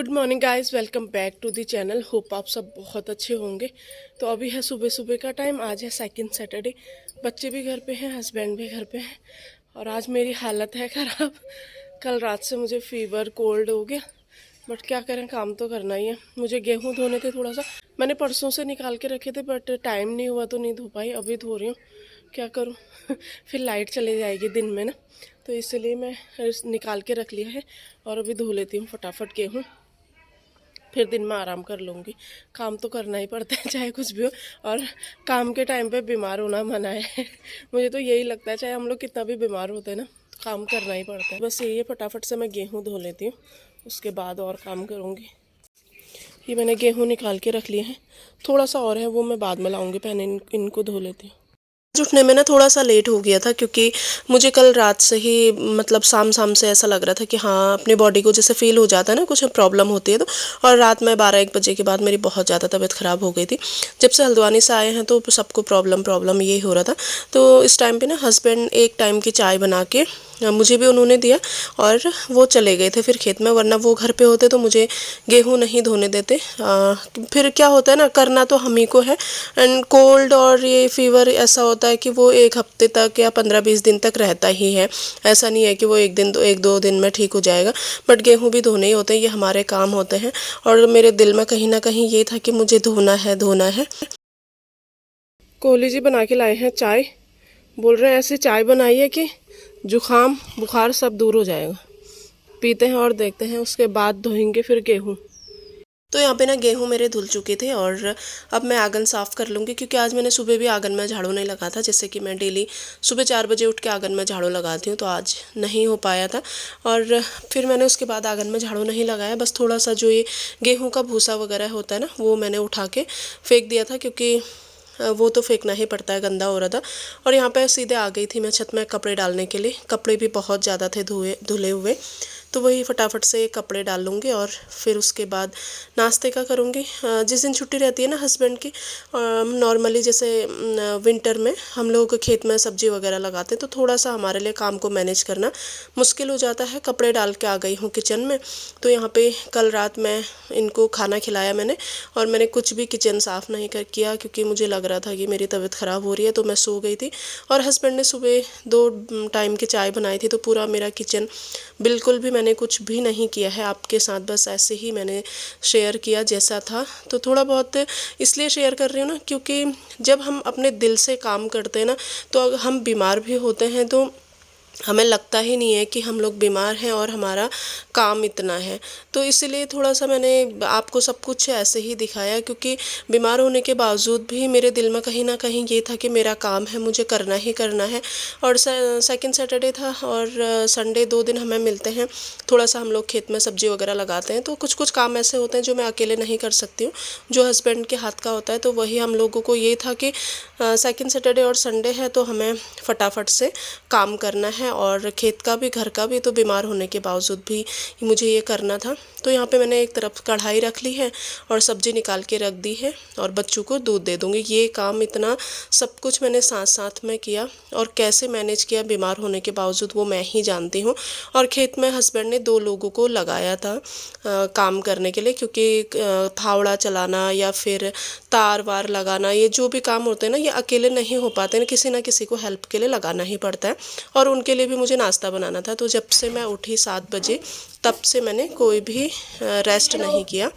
Good morning guys, welcome back to the channel. Hope आप सब बहुत अच्छे होंगे। तो अभी है सुबह सुबह का टाइम। आज है सेकंड सैटरडे। बच्चे भी घर पे हैं, हस्बैंड भी घर पे हैं और आज मेरी हालत है ख़राब। कल रात से मुझे फीवर कोल्ड हो गया, बट क्या करें, काम तो करना ही है। मुझे गेहूँ धोने थे, थोड़ा सा मैंने परसों से निकाल के रखे थे बट टाइम नहीं हुआ तो नहीं धो पाई। अभी धो रही हूँ, क्या करूँ फिर लाइट चली जाएगी दिन में ना, तो इसलिए मैं निकाल के रख लिया है और अभी धो लेती हूँ फटाफट गेहूँ, फिर दिन में आराम कर लूँगी। काम तो करना ही पड़ता है चाहे कुछ भी हो, और काम के टाइम पे बीमार होना मना है मुझे तो यही लगता है, चाहे हम लोग कितना भी बीमार होते हैं ना, तो काम करना ही पड़ता है। बस यही है, फटाफट से मैं गेहूँ धो लेती हूँ, उसके बाद और काम करूँगी। ये मैंने गेहूँ निकाल के रख लिए हैं, थोड़ा सा और है वो मैं बाद में लाऊँगी। पहले इनको धो लेती हूँ। आज उठने में ना थोड़ा सा लेट हो गया था क्योंकि मुझे कल रात से ही मतलब शाम शाम से ऐसा लग रहा था कि हाँ, अपनी बॉडी को जैसे फील हो जाता है ना, कुछ प्रॉब्लम होती है तो। और रात में 12-1 बजे के बाद मेरी बहुत ज़्यादा तबीयत ख़राब हो गई थी। जब से हल्द्वानी से आए हैं तो सबको प्रॉब्लम ये हो रहा था। तो इस टाइम पे ना हस्बैंड एक टाइम की चाय बना के मुझे भी उन्होंने दिया और वो चले गए थे फिर खेत में, वरना वो घर पे होते तो मुझे गेहूँ नहीं धोने देते। फिर क्या होता है ना, करना तो हम ही को है। एंड कोल्ड और ये फीवर ऐसा होता है कि वो 1 हफ्ते तक या 15-20 दिन तक रहता ही है। ऐसा नहीं है कि वो एक दो दिन में ठीक हो जाएगा। बट गेहूँ भी धोने ही होते हैं, ये हमारे काम होते हैं। और मेरे दिल में कहीं ना कहीं ये था कि मुझे धोना है। कोहली जी बना के लाए हैं चाय, बोल रहे हैं ऐसे चाय बनाई है कि जुकाम बुखार सब दूर हो जाएगा। पीते हैं और देखते हैं, उसके बाद धोएंगे फिर गेहूँ। तो यहाँ पे ना गेहूँ मेरे धुल चुके थे और अब मैं आंगन साफ़ कर लूँगी, क्योंकि आज मैंने सुबह भी आंगन में झाड़ू नहीं लगा था। जैसे कि मैं डेली सुबह 4 बजे उठ के आंगन में झाड़ू लगाती हूँ, तो आज नहीं हो पाया था। और फिर मैंने उसके बाद आंगन में झाड़ू नहीं लगाया, बस थोड़ा सा जो ये गेहूँ का भूसा वगैरह होता है ना, वो मैंने उठा के फेंक दिया था, क्योंकि वो तो फेंकना ही पड़ता है, गंदा हो रहा था। और यहाँ पे सीधे आ गई थी मैं छत में कपड़े डालने के लिए। कपड़े भी बहुत ज़्यादा थे धुले हुए, तो वही फटाफट से कपड़े डाल लूँगी और फिर उसके बाद नाश्ते का करूँगी। जिस दिन छुट्टी रहती है ना हस्बैंड की, नॉर्मली जैसे विंटर में हम लोग खेत में सब्जी वगैरह लगाते हैं, तो थोड़ा सा हमारे लिए काम को मैनेज करना मुश्किल हो जाता है। कपड़े डाल के आ गई हूँ किचन में। तो यहाँ पे कल रात मैं इनको खाना खिलाया मैंने, और मैंने कुछ भी किचन साफ़ नहीं किया, क्योंकि मुझे लग रहा था कि मेरी तबीयत ख़राब हो रही है। तो मैं सो गई थी और हस्बैंड ने सुबह 2 टाइम की चाय बनाई थी, तो पूरा मेरा किचन बिल्कुल भी मैंने कुछ भी नहीं किया है आपके साथ, बस ऐसे ही मैंने शेयर किया जैसा था। तो थोड़ा बहुत इसलिए शेयर कर रही हूँ ना, क्योंकि जब हम अपने दिल से काम करते हैं ना, तो हम बीमार भी होते हैं तो हमें लगता ही नहीं है कि हम लोग बीमार हैं और हमारा काम इतना है। तो इसलिए थोड़ा सा मैंने आपको सब कुछ ऐसे ही दिखाया, क्योंकि बीमार होने के बावजूद भी मेरे दिल में कहीं ना कहीं ये था कि मेरा काम है, मुझे करना ही करना है। और सेकंड सैटरडे था और संडे 2 दिन हमें मिलते हैं। थोड़ा सा हम लोग खेत में सब्जी वगैरह लगाते हैं, तो कुछ कुछ काम ऐसे होते हैं जो मैं अकेले नहीं कर सकती हूँ, जो हस्बैंड के हाथ का होता है। तो वही हम लोगों को ये था कि सेकंड सैटरडे और संडे है तो हमें फटाफट से काम करना है, और खेत का भी घर का भी। तो बीमार होने के बावजूद भी मुझे ये करना था। तो यहाँ पे मैंने एक तरफ कढ़ाई रख ली है और सब्जी निकाल के रख दी है, और बच्चों को दूध दे दूँगी। ये काम इतना सब कुछ मैंने साथ साथ में किया, और कैसे मैनेज किया बीमार होने के बावजूद वो मैं ही जानती हूँ। और खेत में हस्बैंड ने 2 लोगों को लगाया था काम करने के लिए, क्योंकि फावड़ा चलाना या फिर तार वार लगाना, ये जो भी काम होते हैं ना, ये अकेले नहीं हो पाते हैं, किसी ना किसी को हेल्प के लिए लगाना ही पड़ता है। और उनके लिए भी मुझे नाश्ता बनाना था। तो जब से मैं उठी 7 बजे, तब से मैंने कोई भी रेस्ट नहीं किया।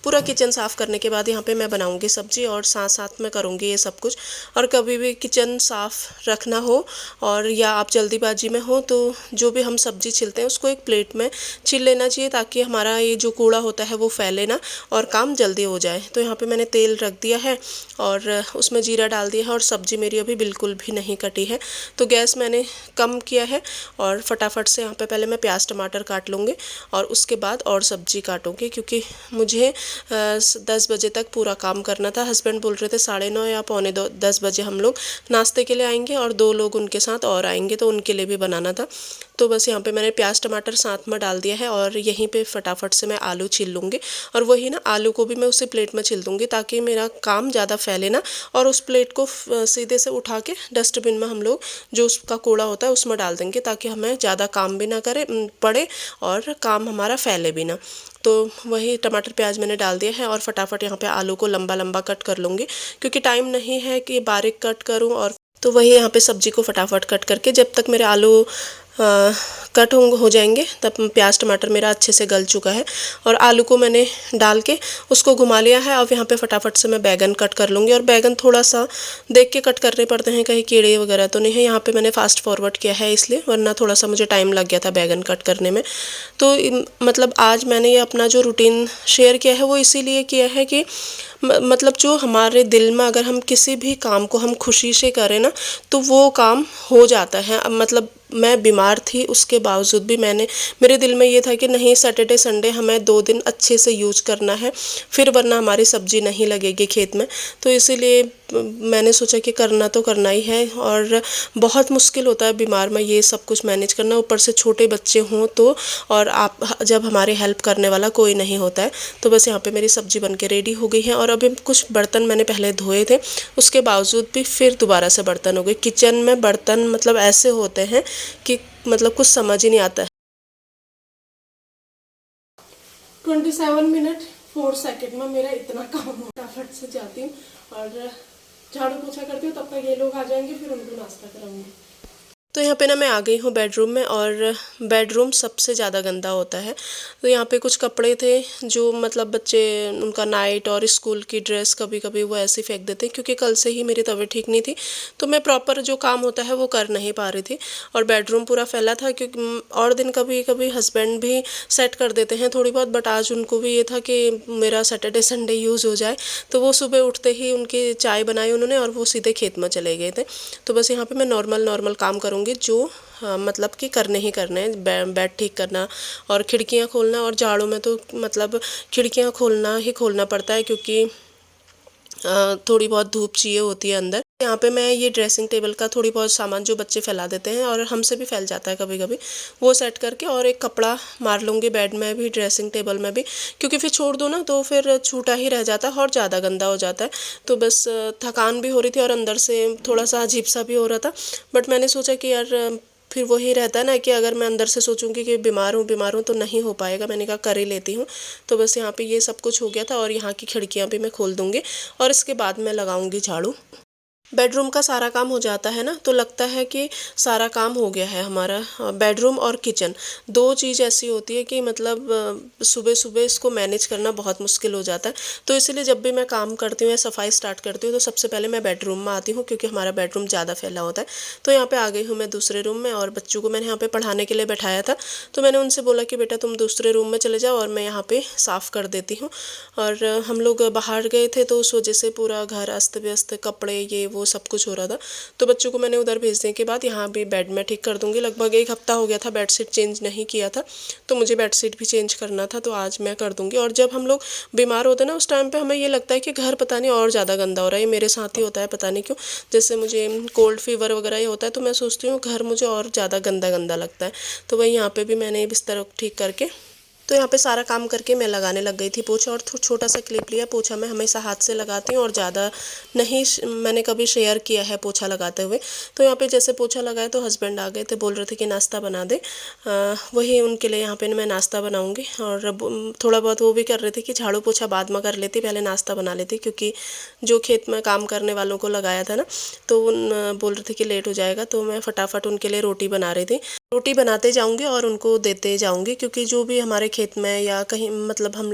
पूरा किचन साफ़ करने के बाद यहाँ पे मैं बनाऊंगी सब्जी, और साथ साथ में करूँगी ये सब कुछ। और कभी भी किचन साफ़ रखना हो और या आप जल्दीबाजी में हो, तो जो भी हम सब्जी छिलते हैं उसको एक प्लेट में छिल लेना चाहिए, ताकि हमारा ये जो कूड़ा होता है वो फैले ना और काम जल्दी हो जाए। तो यहाँ पे मैंने तेल रख दिया है और उसमें जीरा डाल दिया है, और सब्ज़ी मेरी अभी बिल्कुल भी नहीं कटी है, तो गैस मैंने कम किया है। और फटाफट से यहाँ पे पहले मैं प्याज टमाटर काट लूँगी और उसके बाद और सब्जी काटूँगी, क्योंकि मुझे 10 बजे तक पूरा काम करना था। हस्बैंड बोल रहे थे 9:30 या 9:45 बजे हम लोग नाश्ते के लिए आएंगे, और 2 लोग उनके साथ और आएंगे, तो उनके लिए भी बनाना था। तो बस यहाँ पे मैंने प्याज टमाटर साथ में डाल दिया है, और यहीं पे फटाफट से मैं आलू छील लूँगी। और वही ना, आलू को भी मैं उसी प्लेट में छील दूँगी, ताकि मेरा काम ज़्यादा फैले ना। और उस प्लेट को सीधे से उठा के डस्टबिन में हम लोग जो उसका कूड़ा होता है उसमें डाल देंगे, ताकि हमें ज़्यादा काम भी ना करे पड़े और काम हमारा फैले भी ना। तो वही टमाटर प्याज मैंने डाल दिया है और फटाफट यहाँ पे आलू को लंबा लंबा कट कर लूँगी, क्योंकि टाइम नहीं है कि बारीक कट करूँ। और तो वही यहाँ पे सब्जी को फटाफट कट करके जब तक मेरे आलू कट हो जाएंगे तब प्याज टमाटर मेरा अच्छे से गल चुका है और आलू को मैंने डाल के उसको घुमा लिया है। अब यहाँ पे फटाफट से मैं बैगन कट कर लूँगी, और बैगन थोड़ा सा देख के कट करने पड़ते हैं, कहीं कीड़े वगैरह तो नहीं है। यहाँ पे मैंने फास्ट फॉरवर्ड किया है इसलिए, वरना थोड़ा सा मुझे टाइम लग गया था बैगन कट करने में। तो मतलब आज मैंने ये अपना जो रूटीन शेयर किया है वो इसीलिए किया है कि मतलब जो हमारे दिल में अगर हम किसी भी काम को हम खुशी से करें ना, तो वो काम हो जाता है। अब मतलब मैं बीमार थी, उसके बावजूद भी मेरे दिल में ये था कि नहीं, सैटरडे संडे हमें 2 दिन अच्छे से यूज करना है, फिर वरना हमारी सब्जी नहीं लगेगी खेत में। तो इसीलिए मैंने सोचा कि करना तो करना ही है, और बहुत मुश्किल होता है बीमार में ये सब कुछ मैनेज करना, ऊपर से छोटे बच्चे हों तो, और आप जब हमारे हेल्प करने वाला कोई नहीं होता है। तो बस यहाँ पे मेरी सब्जी बन के रेडी हो गई है, और अभी कुछ बर्तन मैंने पहले धोए थे, उसके बावजूद भी फिर दोबारा से बर्तन हो गए। किचन में बर्तन मतलब ऐसे होते हैं कि मतलब कुछ समझ ही नहीं आता है। 27 मिनट 4 सेकेंड में मेरा इतना काम हो, फटाफट से जाती हूँ और झाड़ू पोछा करती हूँ, तब तक ये लोग आ जाएंगे, फिर उनको नाश्ता कराऊंगी। तो यहाँ पे ना मैं आ गई हूँ बेडरूम में, और बेडरूम सबसे ज़्यादा गंदा होता है। तो यहाँ पे कुछ कपड़े थे जो मतलब बच्चे उनका नाइट और स्कूल की ड्रेस कभी कभी वो ऐसे फेंक देते हैं, क्योंकि कल से ही मेरी तबीयत ठीक नहीं थी, तो मैं प्रॉपर जो काम होता है वो कर नहीं पा रही थी, और बेडरूम पूरा फैला था। क्योंकि और दिन कभी कभी हस्बैंड भी सेट कर देते हैं थोड़ी बहुत, बट आज उनको भी ये था कि मेरा सैटरडे संडे यूज़ हो जाए, तो वो सुबह उठते ही उनकी चाय बनाई उन्होंने और वो सीधे खेत में चले गए थे। तो बस यहाँ पर मैं नॉर्मल काम करूँगी जो मतलब कि करने ही करने हैं। बेड ठीक करना और खिड़कियां खोलना, और झाड़ू में तो मतलब खिड़कियां खोलना ही खोलना पड़ता है, क्योंकि थोड़ी बहुत धूप चाहिए होती है अंदर। यहाँ पे मैं ये ड्रेसिंग टेबल का थोड़ी बहुत सामान जो बच्चे फैला देते हैं और हमसे भी फैल जाता है कभी कभी, वो सेट करके और एक कपड़ा मार लूँगी बेड में भी, ड्रेसिंग टेबल में भी, क्योंकि फिर छोड़ दो ना तो फिर छूटा ही रह जाता है और ज़्यादा गंदा हो जाता है। तो बस थकान भी हो रही थी और अंदर से थोड़ा सा अजीब सा भी हो रहा था, बट मैंने सोचा कि यार फिर वही रहता है ना कि अगर मैं अंदर से सोचूंगी कि बीमार हूँ तो नहीं हो पाएगा। मैंने कहा कर ही लेती हूँ। तो बस यहाँ पे ये सब कुछ हो गया था, और यहाँ की खिड़कियाँ भी मैं खोल दूँगी और इसके बाद मैं लगाऊंगी झाड़ू। बेडरूम का सारा काम हो जाता है ना, तो लगता है कि सारा काम हो गया है हमारा। बेडरूम और किचन 2 चीज़ ऐसी होती है कि मतलब सुबह सुबह इसको मैनेज करना बहुत मुश्किल हो जाता है। तो इसलिए जब भी मैं काम करती हूँ या सफाई स्टार्ट करती हूँ तो सबसे पहले मैं बेडरूम में आती हूँ, क्योंकि हमारा बेडरूम ज़्यादा फैला होता है। तो यहाँ पे आ गई हूँ मैं दूसरे रूम में, और बच्चों को मैंने यहाँ पे पढ़ाने के लिए बैठाया था, तो मैंने उनसे बोला कि बेटा तुम दूसरे रूम में चले जाओ और मैं यहाँ पे साफ़ कर देती हूँ। और हम लोग बाहर गए थे तो उस वजह से पूरा घर अस्त व्यस्त, कपड़े ये वो सब कुछ हो रहा था। तो बच्चों को मैंने उधर भेजने के बाद यहाँ भी बेड में ठीक कर दूंगी। लगभग 1 हफ्ता हो गया था बेडशीट चेंज नहीं किया था, तो मुझे बेडशीट भी चेंज करना था, तो आज मैं कर दूंगी। और जब हम लोग बीमार होते हैं ना उस टाइम पे हमें ये लगता है कि घर पता नहीं और ज़्यादा गंदा हो रहा है। ये मेरे साथ ही होता है पता नहीं क्यों, जैसे मुझे कोल्ड फीवर वगैरह ये होता है तो मैं सोचती हूँ घर मुझे और ज़्यादा गंदा गंदा लगता है। तो वही यहाँ पे भी मैंने बिस्तर ठीक करके, तो यहाँ पे सारा काम करके मैं लगाने लग गई थी पोछा। और छोटा सा क्लिप लिया, पोछा मैं हमेशा हाथ से लगाती हूँ और ज़्यादा नहीं मैंने कभी शेयर किया है पोछा लगाते हुए। तो यहाँ पे जैसे पोछा लगाया तो हस्बैंड आ गए थे, बोल रहे थे कि नाश्ता बना दे। वही उनके लिए यहाँ पे मैं नाश्ता बनाऊँगी। और थोड़ा बहुत वो भी कर रहे थे कि झाड़ू पोछा बाद में कर लेती, पहले नाश्ता बना लेती, क्योंकि जो खेत में काम करने वालों को लगाया था ना, तो बोल रहे थे कि लेट हो जाएगा। तो मैं फटाफट उनके लिए रोटी बना रही थी। रोटी बनाते जाऊंगी और उनको देते जाऊंगी, क्योंकि जो भी हमारे खेत में या कहीं मतलब हम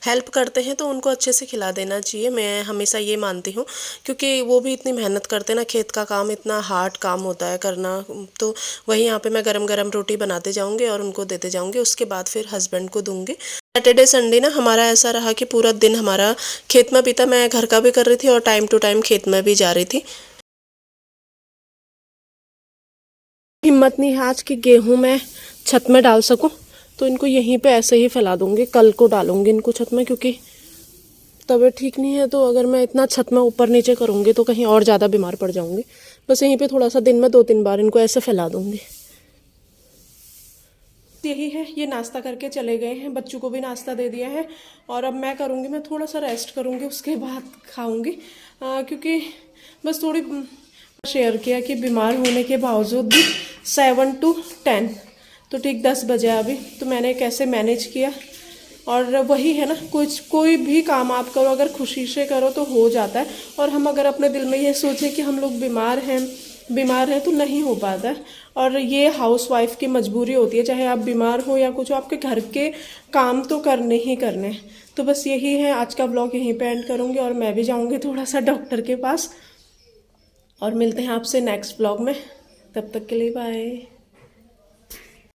हेल्प करते हैं तो उनको अच्छे से खिला देना चाहिए। मैं हमेशा ये मानती हूँ, क्योंकि वो भी इतनी मेहनत करते हैं ना, खेत का काम इतना हार्ड काम होता है करना। तो वही यहाँ पे मैं गरम गरम रोटी बनाते जाऊंगी और उनको देते जाऊंगी, उसके बाद फिर हस्बैंड को दूंगी। सैटरडे संडे ना हमारा ऐसा रहा कि पूरा दिन हमारा खेत में बीता। मैं घर का भी कर रही थी और टाइम टू टाइम खेत में भी जा रही थी। हिम्मत नहीं है आज कि गेहूं मैं छत में डाल सकूं, तो इनको यहीं पे ऐसे ही फैला दूंगी। कल को डालूंगी इनको छत में, क्योंकि तबीयत ठीक नहीं है। तो अगर मैं इतना छत में ऊपर नीचे करूंगी तो कहीं और ज़्यादा बीमार पड़ जाऊंगी। बस यहीं पे थोड़ा सा दिन में 2-3 बार इनको ऐसे फैला दूंगी। यही है, ये नाश्ता करके चले गए हैं, बच्चों को भी नाश्ता दे दिया है। और अब मैं करूँगी, मैं थोड़ा सा रेस्ट करूँगी, उसके बाद खाऊँगी, क्योंकि बस थोड़ी शेयर किया कि बीमार होने के बावजूद भी 7 to 10, तो ठीक 10 बजे अभी, तो मैंने कैसे मैनेज किया और वही है ना, कुछ कोई भी काम आप करो अगर खुशी से करो तो हो जाता है। और हम अगर अपने दिल में ये सोचें कि हम लोग बीमार हैं तो नहीं हो पाता है। और ये हाउस वाइफ की मजबूरी होती है, चाहे आप बीमार हो या कुछ हो, आपके घर के काम तो करने ही करने हैं। तो बस यही है, आज का ब्लॉग यहीं पे एंड करूँगी और मैं भी जाऊँगी थोड़ा सा डॉक्टर के पास। और मिलते हैं आपसे नेक्स्ट ब्लॉग में, तब तक के लिए बाय।